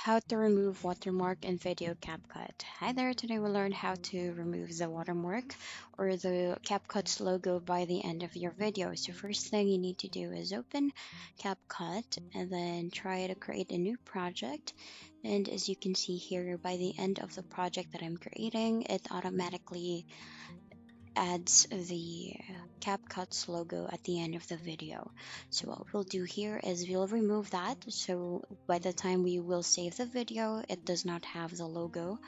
How to remove watermark in video CapCut. Hi there, today we'll learn how to remove the watermark or the CapCut's logo by the end of your video. So first thing you need to do is open CapCut and then try to create a new project. And as you can see here, by the end of the project that I'm creating, it automatically adds the CapCut's logo at the end of the video. So what we'll do here is we'll remove that. So by the time we will save the video, it does not have the logo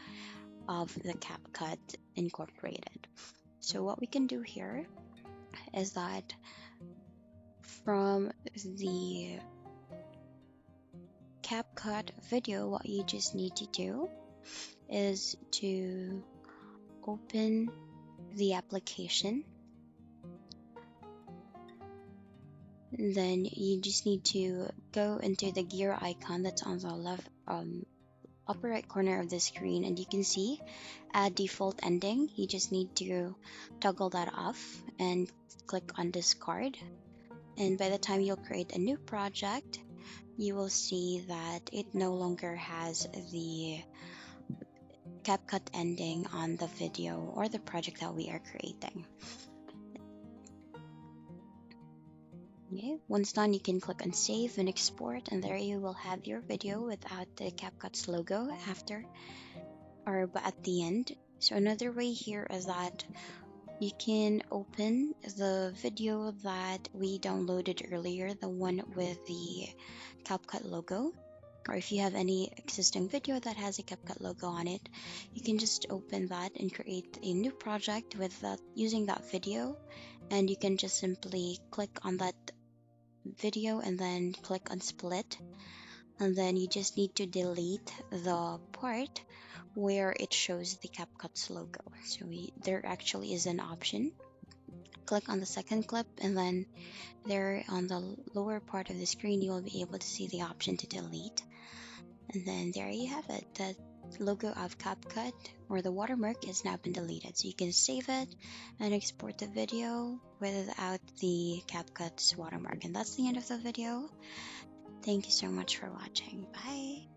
of the CapCut incorporated. So what we can do here is that from the CapCut video, what you just need to do is to open the application. Then you just need to go into the gear icon that's on the left upper right corner of the screen, and you can see add default ending. You just need to toggle that off and click on discard, and by the time you'll create a new project, you will see that it no longer has the CapCut ending on the video or the project that we are creating. Okay, once done, you can click on save and export, and there you will have your video without the CapCut's logo after or at the end. So another way here is that you can open the video that we downloaded earlier, the one with the CapCut logo, or if you have any existing video that has a CapCut logo on it, you can just open that and create a new project with that using that video, and you can just simply click on that video and then click on split, and then you just need to delete the part where it shows the CapCut's logo. So there actually is an option. Click on the second clip, and then there on the lower part of the screen you will be able to see the option to delete, and then there you have it. The logo of CapCut or the watermark has now been deleted, so you can save it and export the video without the CapCut's watermark. And that's the end of the video. Thank you so much for watching. Bye.